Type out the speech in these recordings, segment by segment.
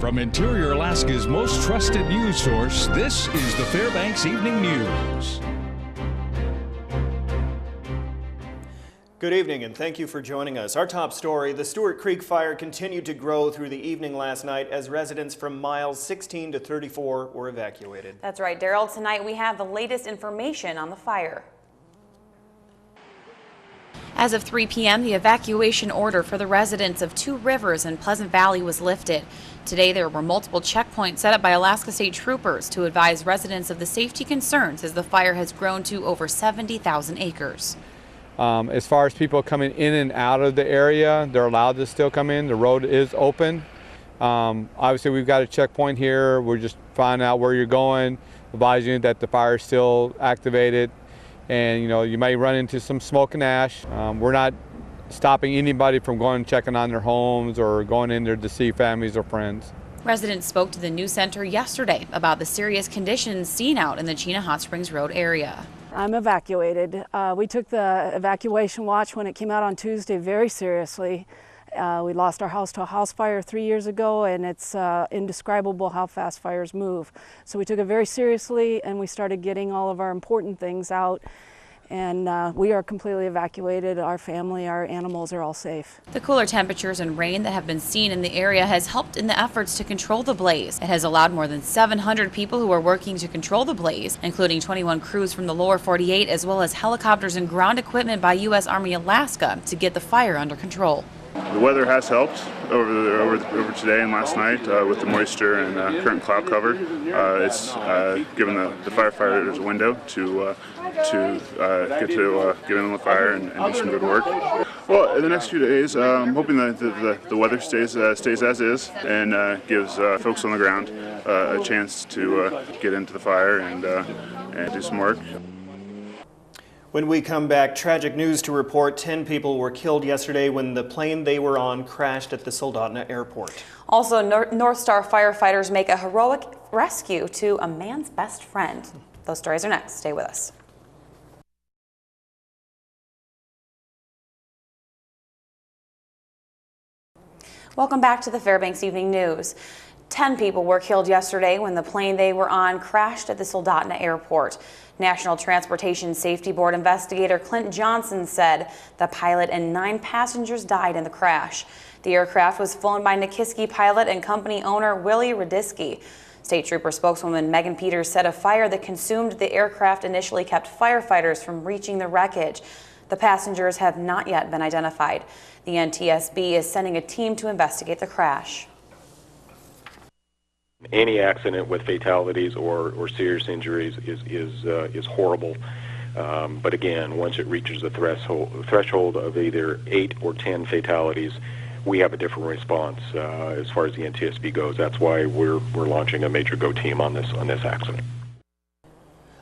From Interior Alaska's most trusted news source, this is the Fairbanks Evening News. Good evening and thank you for joining us. Our top story, the Stewart Creek fire continued to grow through the evening last night as residents from miles 16 to 34 were evacuated. That's right, Daryl. Tonight we have the latest information on the fire. As of 3 p.m., the evacuation order for the residents of Two Rivers and Pleasant Valley was lifted. Today, there were multiple checkpoints set up by Alaska State Troopers to advise residents of the safety concerns as the fire has grown to over 70,000 acres. As far as people coming in and out of the area, they're allowed to still come in. The road is open. Obviously, we've got a checkpoint here. We're just finding out where you're going, advising you that the fire is still activated. And you may run into some smoke and ash. We're not stopping anybody from going and checking on their homes or going in there to see families or friends. Residents spoke to the news center yesterday about the serious conditions seen out in the Chena Hot Springs Road area. I'm evacuated. We took the evacuation watch when it came out on Tuesday very seriously. We lost our house to a house fire 3 years ago, and it's indescribable how fast fires move. So we took it very seriously, and we started getting all of our important things out. And we are completely evacuated. Our family, our animals are all safe. The cooler temperatures and rain that have been seen in the area has helped in the efforts to control the blaze. It has allowed more than 700 people who are working to control the blaze, including 21 crews from the lower 48, as well as helicopters and ground equipment by U.S. Army Alaska to get the fire under control. The weather has helped over today and last night with the moisture and current cloud cover. It's given the firefighters a window to get in the fire and do some good work. Well, in the next few days, I'm hoping that the weather stays as is and gives folks on the ground a chance to get into the fire and do some work. When we come back, tragic news to report. 10 people were killed yesterday when the plane they were on crashed at the Soldotna Airport. Also, North Star firefighters make a heroic rescue to a man's best friend. Those stories are next. Stay with us. Welcome back to the Fairbanks Evening News. 10 people were killed yesterday when the plane they were on crashed at the Soldotna Airport. National Transportation Safety Board investigator Clint Johnson said the pilot and 9 passengers died in the crash. The aircraft was flown by Nikiski pilot and company owner Willie Radisky. State Trooper spokeswoman Megan Peters said a fire that consumed the aircraft initially kept firefighters from reaching the wreckage. The passengers have not yet been identified. The NTSB is sending a team to investigate the crash. Any accident with fatalities or serious injuries is horrible. But again, once it reaches the threshold of either 8 or 10 fatalities, we have a different response as far as the NTSB goes. That's why we're launching a major go team on this accident.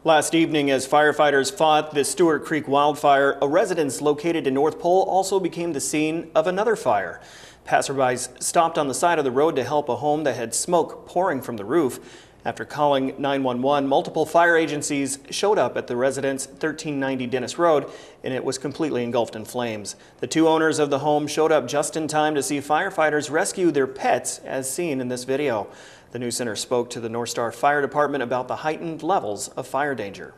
Last evening, as firefighters fought the Stewart Creek wildfire, a residence located in North Pole also became the scene of another fire. Passerbys stopped on the side of the road to help a home that had smoke pouring from the roof. After calling 911, multiple fire agencies showed up at the residence, 1390 Dennis Road, and it was completely engulfed in flames. The 2 owners of the home showed up just in time to see firefighters rescue their pets, as seen in this video. The news center spoke to the North Star Fire Department about the heightened levels of fire danger.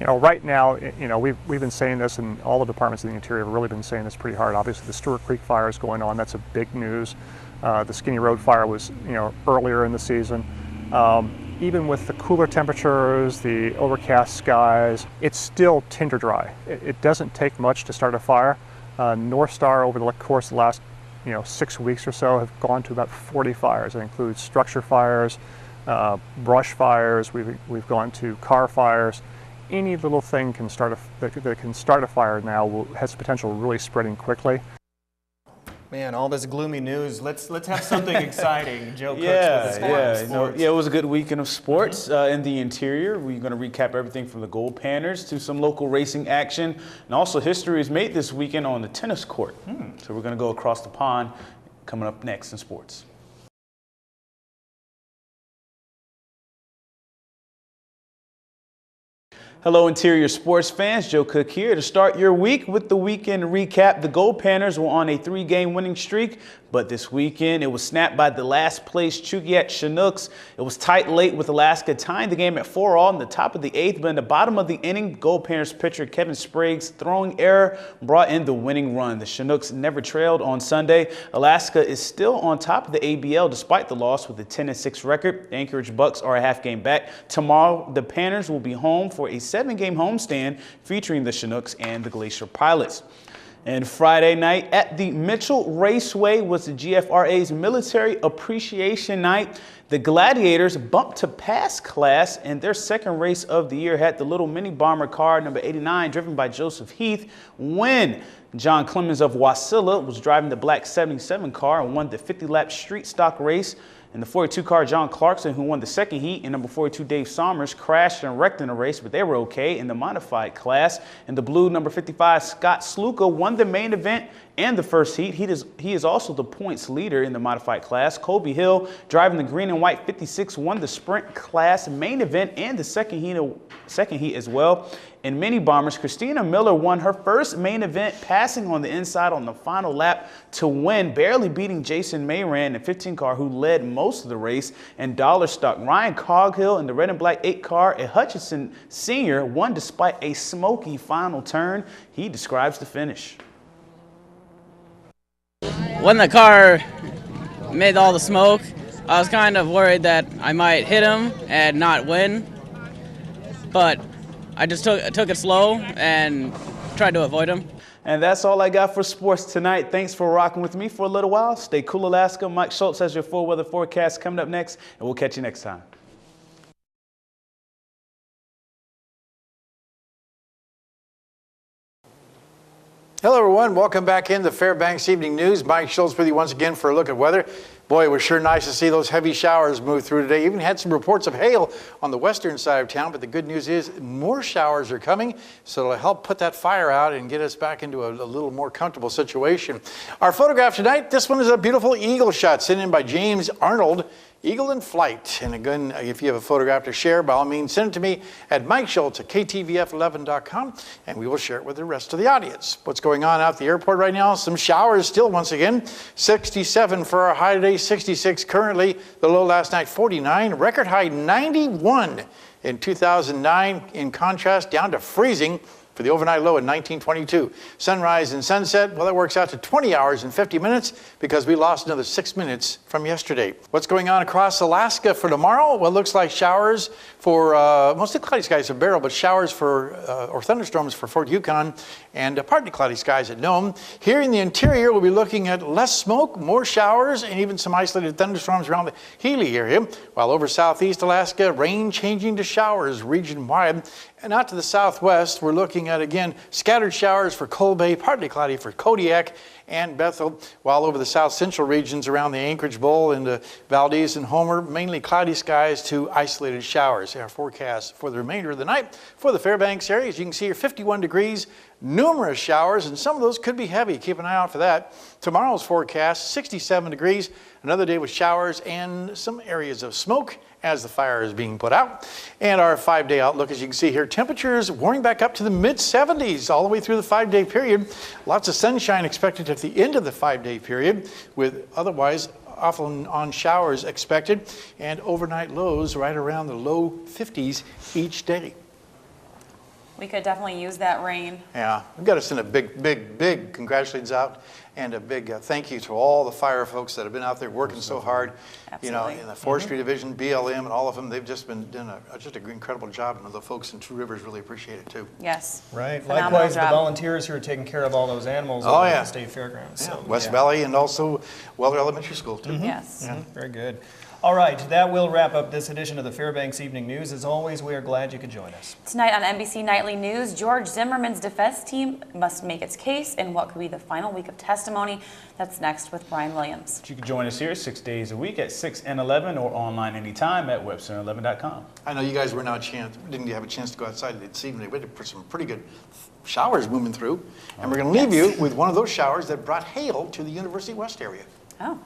Right now, we've been saying this, and all the departments in the interior have really been saying this pretty hard. Obviously, the Stewart Creek fire is going on. That's a big news. The Skinny Road fire was, earlier in the season. Even with the cooler temperatures, the overcast skies, it's still tinder dry. It doesn't take much to start a fire. North Star, over the course of the last 6 weeks or so, have gone to about 40 fires. That includes structure fires, brush fires. We've gone to car fires. Any little thing that can start a fire now has the potential of really spreading quickly. Man, all this gloomy news. Let's have something exciting. Joe Cooks with sports. It was a good weekend of sports in the interior. We're going to recap everything from the Gold Panners to some local racing action, and also history is made this weekend on the tennis court. So we're going to go across the pond. Coming up next in sports. Hello, Interior sports fans. Joe Cook here to start your week with the weekend recap. The Gold Panthers were on a 3-game winning streak, but this weekend it was snapped by the last place Chugiak Chinooks. It was tight late with Alaska tying the game at 4-all in the top of the 8th, but in the bottom of the inning, Gold Panthers pitcher Kevin Sprague's throwing error brought in the winning run. The Chinooks never trailed on Sunday. Alaska is still on top of the ABL despite the loss with a 10-6 record. The Anchorage Bucks are a half game back. Tomorrow, the Panthers will be home for a 7-game homestand featuring the Chinooks and the Glacier Pilots. And Friday night at the Mitchell Raceway was the GFRA's Military Appreciation Night. The Gladiators bumped to pass class, and their second race of the year had the little mini bomber car number 89 driven by Joseph Heath win. John Clemens of Wasilla was driving the black 77 car and won the 50-lap street stock race. In the 42 car, John Clarkson, who won the second heat, and number 42, Dave Sommers, crashed and wrecked in the race, but they were okay in the modified class. In the blue, number 55, Scott Sluka won the main event and the first heat. He is also the points leader in the modified class. Colby Hill, driving the green and white 56, won the sprint class main event and the second heat as well. In mini bombers, Christina Miller won her first main event, passing on the inside on the final lap to win, barely beating Jason Mayran, the 15 car, who led most of the race. And dollar stock, Ryan Coghill in the red and black 8 car, a Hutchinson senior, won despite a smoky final turn. He describes the finish. When the car made all the smoke, I was kind of worried that I might hit him and not win, but I just took it slow and tried to avoid him. And that's all I got for sports tonight. Thanks for rocking with me for a little while. Stay cool, Alaska. Mike Schultz has your full weather forecast coming up next, and we'll catch you next time. Hello, everyone. Welcome back into Fairbanks Evening News. Mike Schultz with you once again for a look at weather. Boy, it was sure nice to see those heavy showers move through today. Even had some reports of hail on the western side of town, but the good news is more showers are coming, so it'll help put that fire out and get us back into a little more comfortable situation. Our photograph tonight, this one is a beautiful eagle shot sent in by James Arnold. Eagle in flight. And again, if you have a photograph to share, by all means, send it to me at Mike Schultz at KTVF11.com, and we will share it with the rest of the audience. What's going on out at the airport right now? Some showers still once again. 67 for our high today, 66 currently. The low last night, 49. Record high, 91 in 2009. In contrast, down to freezing for the overnight low in 1922. Sunrise and sunset, well, that works out to 20 hours and 50 minutes because we lost another 6 minutes from yesterday. What's going on across Alaska for tomorrow? Well, it looks like showers for mostly cloudy skies at Barrow, but showers for or thunderstorms for Fort Yukon and partly cloudy skies at Nome. Here in the interior, we'll be looking at less smoke, more showers, and even some isolated thunderstorms around the Healy area. While over southeast Alaska, rain changing to showers region-wide. And out to the southwest, we're looking at, again, scattered showers for Coal Bay, partly cloudy for Kodiak and Bethel, while over the south central regions around the Anchorage Bowl into Valdez and Homer, mainly cloudy skies to isolated showers. Our forecast for the remainder of the night for the Fairbanks area, as you can see here, 51 degrees, numerous showers, and some of those could be heavy. Keep an eye out for that. Tomorrow's forecast, 67 degrees, another day with showers and some areas of smoke as the fire is being put out. And our 5-day outlook, as you can see here, temperatures warming back up to the mid-70s all the way through the 5-day period. Lots of sunshine expected at the end of the 5-day period, with otherwise off on showers expected, and overnight lows right around the low 50s each day. We could definitely use that rain. Yeah, we've got to send a big congratulations out and a big thank you to all the fire folks that have been out there working so hard. Absolutely. You know, in the Forestry Division, BLM, and all of them, they've just been doing just an incredible job, and the folks in Two Rivers really appreciate it too. Yes. Right. Phenomenal Likewise, job. the volunteers who are taking care of all those animals at the state fairgrounds. Yeah. So, West Valley and also Weller Elementary School too. Yes. Very good. All right, that will wrap up this edition of the Fairbanks Evening News. As always, we are glad you could join us. Tonight on NBC Nightly News, George Zimmerman's defense team must make its case in what could be the final week of testimony. That's next with Brian Williams. You can join us here 6 days a week at 6 and 11 or online anytime at webcenter11.com. I know you guys didn't have a chance to go outside this evening. We had some pretty good showers moving through. And we're going to leave you with one of those showers that brought hail to the University West area. Oh.